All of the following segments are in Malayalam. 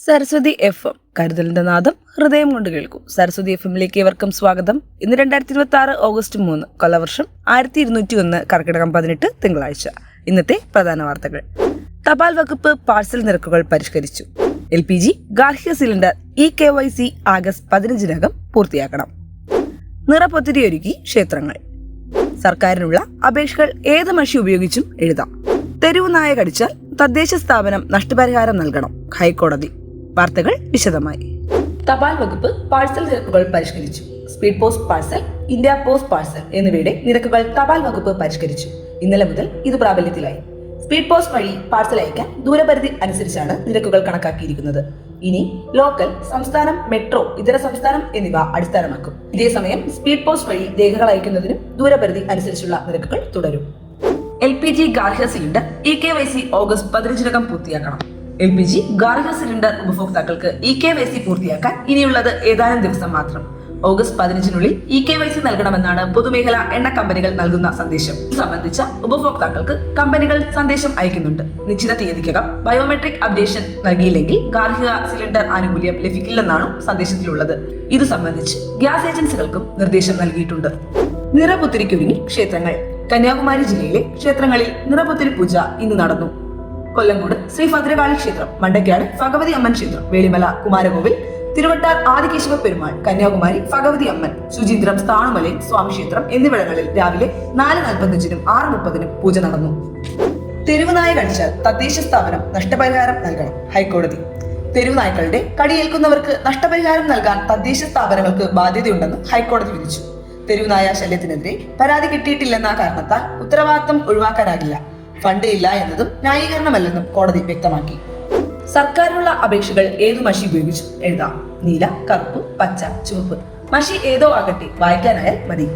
സരസ്വതി എഫ് എം കരുതലിന്റെ നാദം ഹൃദയം കൊണ്ട് കേൾക്കൂ. സരസ്വതി എഫ് എമ്മിലേക്ക് ഏവർക്കും സ്വാഗതം. ഇന്ന് 2026 ഓഗസ്റ്റ് 3 കൊല്ലവർഷം 1201 കർക്കിടകം 18 തിങ്കളാഴ്ച. ഇന്നത്തെ പ്രധാന വാർത്തകൾ. തപാൽ വകുപ്പ് പാഴ്സൽ നിരക്കുകൾ പരിഷ്കരിച്ചു. LPG ഗാർഹിക സിലിണ്ടർ EKYC ആഗസ്റ്റ് 15 പൂർത്തിയാക്കണം. നിറപ്പൊത്തിരിയൊരുക്കി ക്ഷേത്രങ്ങൾ. സർക്കാരിനുള്ള അപേക്ഷകൾ ഏത് മഷി ഉപയോഗിച്ചും എഴുതാം. തെരുവു നായ കടിച്ചാൽ തദ്ദേശ സ്ഥാപനം നഷ്ടപരിഹാരം നൽകണം. ഹൈക്കോടതി. വാർത്തകൾ വിശദമായി. തപാൽ വകുപ്പ് പാഴ്സൽ നിരക്കുകൾ പരിഷ്കരിച്ചു. Speed post parcel, India post parcel എന്നിവയുടെ നിരക്കുകൾ തപാൽ വകുപ്പ് പരിഷ്കരിച്ചു. ഇന്നലെ മുതൽ ഇത് പ്രാബല്യത്തിലായി. സ്പീഡ് പോസ്റ്റ് വഴി പാഴ്സൽ അയക്കാൻ ദൂരപരിധി അനുസരിച്ചാണ് നിരക്കുകൾ കണക്കാക്കിയിരിക്കുന്നത്. ഇനി ലോക്കൽ, സംസ്ഥാനം, മെട്രോ, ഇതര സംസ്ഥാനം എന്നിവ അടിസ്ഥാനമാക്കും. ഇതേസമയം സ്പീഡ് പോസ്റ്റ് വഴി രേഖകൾ അയക്കുന്നതിനും ദൂരപരിധി അനുസരിച്ചുള്ള നിരക്കുകൾ തുടരും. LPG ഗാർഹിക സിലിണ്ടർ EKYC ഓഗസ്റ്റ് 15 പൂർത്തിയാക്കണം. LPG ഗാർഹിക സിലിണ്ടർ ഉപഭോക്താക്കൾക്ക് EKYC പൂർത്തിയാക്കാൻ ഇനിയുള്ളത് ഏതാനും ദിവസം മാത്രം. ഓഗസ്റ്റ് 15 EKYC നൽകണമെന്നാണ് പൊതുമേഖലാ എണ്ണ കമ്പനികൾ നൽകുന്ന സന്ദേശം. ഇത് സംബന്ധിച്ച ഉപഭോക്താക്കൾക്ക് കമ്പനികൾ സന്ദേശം അയക്കുന്നുണ്ട്. നിശ്ചിത തീയതിക്കകം ബയോമെട്രിക് അപ്ഡേഷൻ നൽകിയില്ലെങ്കിൽ ഗാർഹിക സിലിണ്ടർ ആനുകൂല്യം ലഭിക്കില്ലെന്നാണ് സന്ദേശത്തിലുള്ളത്. ഇത് സംബന്ധിച്ച് ഗ്യാസ് ഏജൻസികൾക്കും നിർദ്ദേശം നൽകിയിട്ടുണ്ട്. നിറപുത്തിരിക്കൊരുങ്ങി ക്ഷേത്രങ്ങൾ. കന്യാകുമാരി ജില്ലയിലെ ക്ഷേത്രങ്ങളിൽ നിറപുത്തിരി പൂജ ഇന്ന് നടന്നു. കൊല്ലങ്കോട് ശ്രീ ഭദ്രകാളി ക്ഷേത്രം, മണ്ടക്കാട് ഭഗവതി അമ്മൻ ക്ഷേത്രം, വേളിമല കുമാരകോവിൽ, തിരുവട്ടാർ ആദികേശവ പെരുമാൾ, കന്യാകുമാരി ഭഗവതി അമ്മൻ, ശുചീന്ദ്രം സ്ഥാണുമലയിൽ സ്വാമി ക്ഷേത്രം എന്നിവിടങ്ങളിൽ രാവിലെ 4:45-നും 6:30-നും പൂജ നടന്നു. തെരുവുനായ കടിച്ചാൽ തദ്ദേശ സ്ഥാപനം നഷ്ടപരിഹാരം നൽകണം. ഹൈക്കോടതി. തെരുവുനായ്ക്കളുടെ കടിയേൽക്കുന്നവർക്ക് നഷ്ടപരിഹാരം നൽകാൻ തദ്ദേശ സ്ഥാപനങ്ങൾക്ക് ബാധ്യതയുണ്ടെന്ന് ഹൈക്കോടതി വിധിച്ചു. തെരുവുനായ ശല്യത്തിനെതിരെ പരാതി കിട്ടിയിട്ടില്ലെന്ന കാരണത്താൽ ഉത്തരവാദിത്തം ഒഴിവാക്കാനാകില്ല. ഫണ്ട് ഇല്ല എന്നതും ന്യായീകരണമല്ലെന്നും കോടതി വ്യക്തമാക്കി. സർക്കാരിനുള്ള അപേക്ഷകൾ ഏതു മഷി ഉപയോഗിച്ചും എഴുതാം. നീല, കറുപ്പ്, പച്ച, ചുവപ്പ് മഷി ഏതോ ആകട്ടെ, വായിക്കാനായാൽ മതി.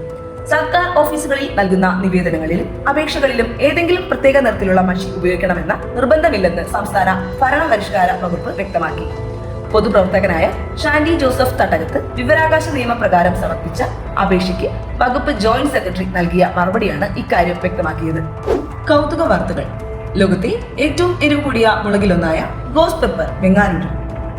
സർക്കാർ ഓഫീസുകളിൽ നൽകുന്ന നിവേദനങ്ങളിലും അപേക്ഷകളിലും ഏതെങ്കിലും പ്രത്യേക നിറത്തിലുള്ള മഷി ഉപയോഗിക്കണമെന്ന നിർബന്ധമില്ലെന്ന് സംസ്ഥാന ഭരണപരിഷ്കാര വകുപ്പ് വ്യക്തമാക്കി. പൊതുപ്രവർത്തകനായ ഷാൻഡി ജോസഫ് തട്ടകത്ത് വിവരാവകാശ നിയമപ്രകാരം സമർപ്പിച്ച അപേക്ഷയ്ക്ക് വകുപ്പ് ജോയിന്റ് സെക്രട്ടറി നൽകിയ മറുപടിയാണ് ഇക്കാര്യം വ്യക്തമാക്കിയത്. കൗതുക വാർത്തകൾ. ലോകത്തെ ഏറ്റവും എരിവ് കൂടിയ മുളകിലൊന്നായ ഗോസ്റ്റ് പെപ്പർ വെങ്ങാനൂരിൽ.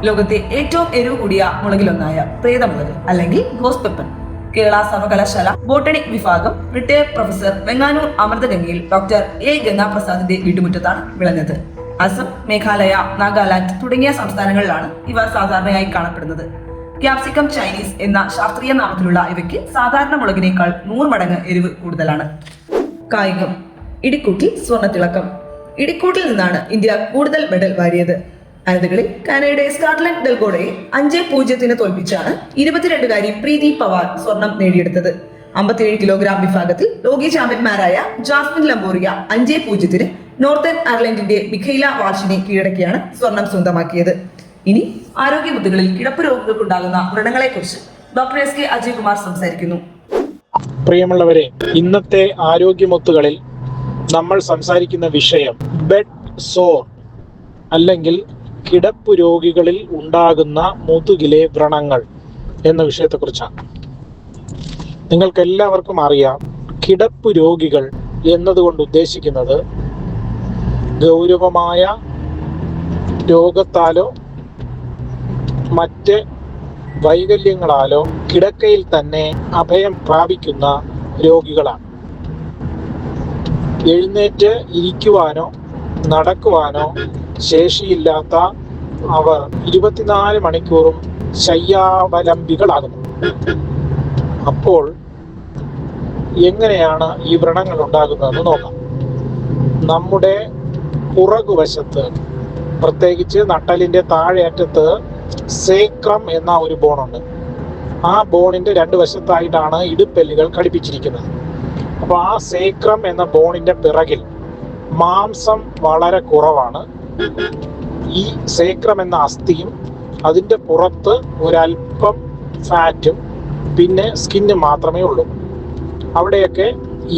ലോകത്തെ ഏറ്റവും എരിവ് കൂടിയ മുളകിലൊന്നായ പ്രേതമുളക് അല്ലെങ്കിൽ ഗോസ്റ്റ് പെപ്പർ കേരള സർവകലാശാല ബോട്ടണി വിഭാഗം റിട്ടയർഡ് പ്രൊഫസർ വെങ്ങാനൂർ അമൃതഗംഗയിൽ ഡോക്ടർ A ഗംഗാപ്രസാദിന്റെ വീട്ടുമുറ്റത്താണ് വിളഞ്ഞത്. അസം, മേഘാലയ, നാഗാലാൻഡ് തുടങ്ങിയ സംസ്ഥാനങ്ങളിലാണ് ഇവ സാധാരണയായി കാണപ്പെടുന്നത്. ക്യാപ്സിക്കം ചൈനീസ് എന്ന ശാസ്ത്രീയ നാമത്തിലുള്ള ഇവയ്ക്ക് സാധാരണ മുളകിനേക്കാൾ 100 മടങ്ങ് എരിവ് കൂടുതലാണ്. കായികം. ഇടിക്കൂട്ടിൽ സ്വർണ്ണത്തിളക്കം. ഇടിക്കൂട്ടിൽ നിന്നാണ് ഇന്ത്യ കൂടുതൽ മെഡൽ വാരിയത്. വനിതകളിൽ കാനഡയുടെ സ്കാട്ട്ലൻഡ് ഡെൽഗോഡയെ 5-0 തോൽപ്പിച്ചാണ് 22-കാരി പ്രീതി പവാർ സ്വർണം നേടിയെടുത്തത്. 57 കിലോഗ്രാം വിഭാഗത്തിൽ ലോക ചാമ്പ്യന്മാരായ ജാസ്മിൻ ലംബോറിയ 5-0 നോർത്തേൺ അയർലൻഡിന്റെ മിഖൈല വാൾഷിനെ കീഴടക്കിയാണ് സ്വർണം സ്വന്തമാക്കിയത്. ഇനി ആരോഗ്യ ബുദ്ധികളിൽ കിടപ്പ് രോഗങ്ങൾക്കുണ്ടാകുന്ന വ്രണങ്ങളെക്കുറിച്ച് ഡോക്ടർ SK അജയ് കുമാർ സംസാരിക്കുന്നു. പ്രിയമുള്ളവരെ, ഇന്നത്തെ ആരോഗ്യമുത്തുകളിൽ നമ്മൾ സംസാരിക്കുന്ന വിഷയം ബെഡ് സോർ അല്ലെങ്കിൽ കിടപ്പ് രോഗികളിൽ ഉണ്ടാകുന്ന മുതുകിലെ വ്രണങ്ങൾ എന്ന വിഷയത്തെക്കുറിച്ചാണ്. നിങ്ങൾക്കെല്ലാവർക്കും അറിയാം, കിടപ്പ് രോഗികൾ എന്നതുകൊണ്ട് ഉദ്ദേശിക്കുന്നത് ഗൗരവമായ രോഗത്താലോ മറ്റ് വൈകല്യങ്ങളാലോ കിടക്കയിൽ തന്നെ അഭയം പ്രാപിക്കുന്ന രോഗികളാണ്. എഴുന്നേറ്റ് ഇരിക്കുവാനോ നടക്കുവാനോ ശേഷിയില്ലാത്ത അവർ 24 മണിക്കൂറും ശയ്യാവലംബികളാകുന്നു. അപ്പോൾ എങ്ങനെയാണ് ഈ വ്രണങ്ങൾ ഉണ്ടാകുന്നതെന്ന് നോക്കാം. നമ്മുടെ പുറകുവശത്ത്, പ്രത്യേകിച്ച് നട്ടലിന്റെ താഴെ അറ്റത്ത് സേക്രം എന്ന ഒരു ബോണുണ്ട്. ആ ബോണിന്റെ 2 വശത്തായിട്ടാണ് ഇടുപ്പെല്ലുകൾ ഘടിപ്പിച്ചിരിക്കുന്നത്. അപ്പോൾ ആ സേക്രം എന്ന ബോണിന്റെ പിറകിൽ മാംസം വളരെ കുറവാണ്. ഈ സേക്രം എന്ന അസ്ഥിയും അതിൻ്റെ പുറത്ത് ഒരല്പം ഫാറ്റും പിന്നെ സ്കിന്ന് മാത്രമേ ഉള്ളൂ. അവിടെയൊക്കെ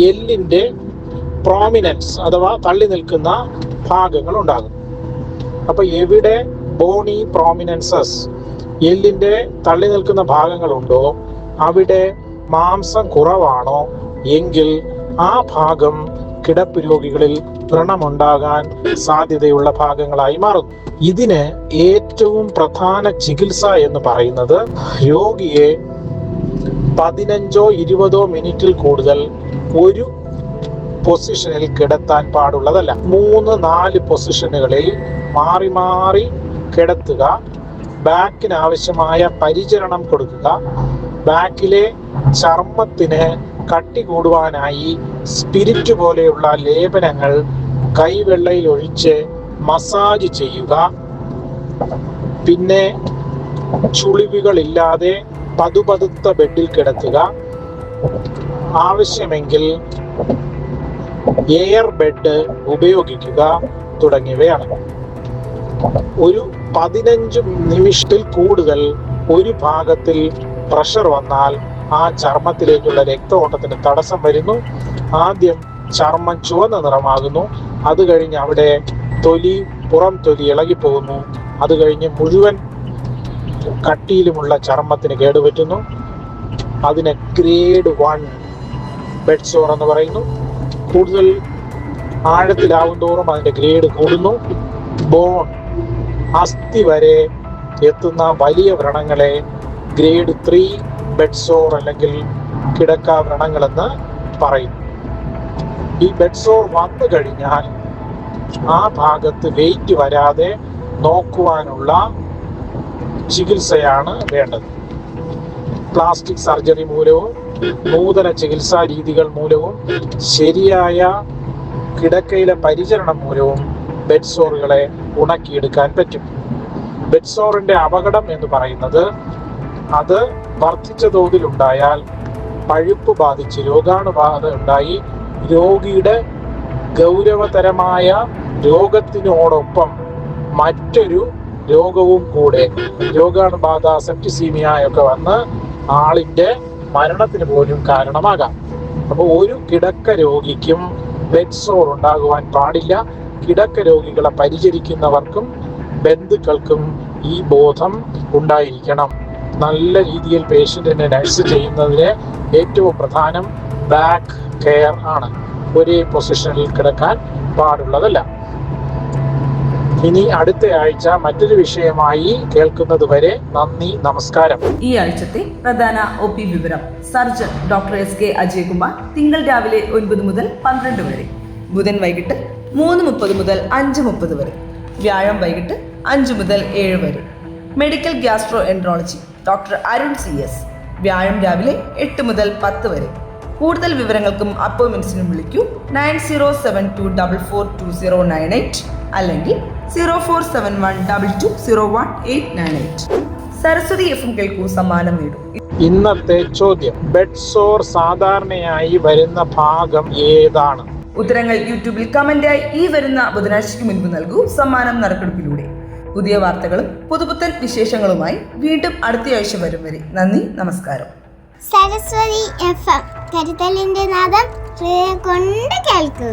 എല്ലിൻ്റെ പ്രോമിനൻസ് അഥവാ തള്ളി നിൽക്കുന്ന ഭാഗങ്ങൾ ഉണ്ടാകും. അപ്പോൾ എവിടെ ബോണി പ്രോമിനൻസസ്, എല്ലിൻ്റെ തള്ളി നിൽക്കുന്ന ഭാഗങ്ങളുണ്ടോ അവിടെ മാംസം കുറവാണോ എങ്കിൽ ആ ഭാഗം കിടപ്പ് രോഗികളിൽ വ്രണമുണ്ടാകാൻ സാധ്യതയുള്ള ഭാഗങ്ങളായി മാറുന്നു. ഇതിന് ഏറ്റവും പ്രധാന ചികിത്സ എന്ന് പറയുന്നത് രോഗിയെ 15-20 മിനിറ്റിൽ കൂടുതൽ ഒരു പൊസിഷനിൽ കിടത്താൻ പാടുള്ളതല്ല. 3-4 പൊസിഷനുകളിൽ മാറി മാറി കിടത്തുക, ബാക്കിന് ആവശ്യമായ പരിചരണം കൊടുക്കുക, ബാക്കിലെ ചർമ്മത്തിന് കട്ടി കൂടുവാനായി സ്പിരിറ്റ് പോലെയുള്ള ലേപനങ്ങൾ കൈവെള്ളയിൽ ഒഴിച്ച് മസാജ് ചെയ്യുക, പിന്നെ ചുളിവുകളില്ലാതെ പതുപതുത്ത ബെഡിൽ കിടത്തുക, ആവശ്യമെങ്കിൽ എയർ ബെഡ് ഉപയോഗിക്കുക തുടങ്ങിയവയാണ്. ഒരു 15 നിമിഷത്തിൽ കൂടുതൽ ഒരു ഭാഗത്തിൽ പ്രഷർ വന്നാൽ ആ ചർമ്മത്തിലേക്കുള്ള രക്തഓട്ടത്തിന് തടസ്സം വരുന്നു. ആദ്യം ചർമ്മം ചുവന്ന നിറമാകുന്നു, അത് കഴിഞ്ഞ് അവിടെ പുറം തൊലി ഇളകിപ്പോകുന്നു, അത് കഴിഞ്ഞ് മുഴുവൻ കട്ടിയിലുമുള്ള ചർമ്മത്തിന് കേടുപറ്റുന്നു. അതിനെ ഗ്രേഡ് 1 ബെഡ് സോർ എന്ന് പറയുന്നു. കൂടുതൽ ആഴത്തിലാവും തോറും അതിന്റെ ഗ്രേഡ് കൂടുന്നു. ബോൺ, അസ്ഥി വരെ എത്തുന്ന വലിയ വ്രണങ്ങളെ ഗ്രേഡ് 3 ബെഡ് സോർ അല്ലെങ്കിൽ കിടക്ക വ്രണങ്ങളെന്ന് പറയുന്നു. ഈ ബെഡ് സോർ വന്നു കഴിഞ്ഞാൽ ആ ഭാഗത്ത് വെയിറ്റ് വരാതെ നോക്കുവാനുള്ള ചികിത്സയാണ് വേണ്ടത്. പ്ലാസ്റ്റിക് സർജറി മൂലവും നൂതന ചികിത്സാ രീതികൾ മൂലവും ശരിയായ കിടക്കയിലെ പരിചരണം മൂലവും ബെഡ് സോറുകളെ ഉണക്കിയെടുക്കാൻ പറ്റും. ബെഡ് സോറിന്റെ അപകടം എന്ന് പറയുന്നത് അത് വർദ്ധിച്ച തോതിലുണ്ടായാൽ പഴുപ്പ് ബാധിച്ച് രോഗാണുബാധ ഉണ്ടായി രോഗിയുടെ ഗൗരവതരമായ രോഗത്തിനോടൊപ്പം മറ്റൊരു രോഗവും കൂടെ, രോഗാണുബാധ, സെപ്റ്റിസീമിയ ഒക്കെ വന്ന് ആളിന്റെ മരണത്തിന് പോലും കാരണമാകാം. അപ്പോൾ ഒരു കിടക്ക രോഗിക്കും ബെഡ് സോർ ഉണ്ടാകുവാൻ പാടില്ല. കിടക്ക രോഗികളെ പരിചരിക്കുന്നവർക്കും ബന്ധുക്കൾക്കും ഈ ബോധം ഉണ്ടായിരിക്കണം. നല്ല രീതിയിൽ പേഷ്യന്റിനെ നഴ്സ് ചെയ്യുന്നതിന് ഏറ്റവും പ്രധാനം ബാക്ക് കെയർ ആണ്. ഒരേ പൊസിഷനിൽ കിടക്കാൻ പാടുള്ളതല്ല. ഇനി അടുത്ത ആഴ്ച മറ്റൊരു വിഷയമായി കേൾക്കുന്നത് വരെ നന്ദി, നമസ്കാരം. ഈ ആഴ്ചത്തെ പ്രധാന OP വിവരം: സർജൻ ഡോക്ടർ SK അജയ്കുമാർ, തിങ്കൾ രാവിലെ 9 മുതൽ 12 വരെ, ബുധൻ വൈകിട്ട് 3:30 മുതൽ 5:30 വരെ, വ്യാഴം വൈകിട്ട് 5 മുതൽ 7 വരെ. Medical gastro enterology doctor Arun CS, വ്യാഴം രാവിലെ 8 മുതൽ 10 വരെ. കൂടുതൽ വിവരങ്ങൾക്കും അപ്പോയിൻമെന്റ്സിനും വിളിക്കൂ 9072442098 അല്ലെങ്കിൽ 047122019898. സരസ്വതി FM കേൾക്കൂ, സമ്മാനം നേടും. ഇന്നത്തെ ചോദ്യം: ബെഡ് സോർ സാധാരണയായി വരുന്ന ഭാഗം ഏതാണ്? ഉത്തരങ്ങൾ യൂട്യൂബിൽ കമന്റായി ഈ വരുന്ന ബുധനാഴ്ചയ്ക്ക് മുൻപ് നൽകൂ. സമ്മാനം നറുക്കെടുപ്പിലൂടെ. പുതിയ വാർത്തകളും പുതുപുത്തൻ വിശേഷങ്ങളുമായി വീണ്ടും അടുത്തയാഴ്ച വരും വരെ നന്ദി, നമസ്കാരം. സരസ്വതി FM, കരുതലിന്റെ നാദം കൊണ്ട് കേൾക്കൂ.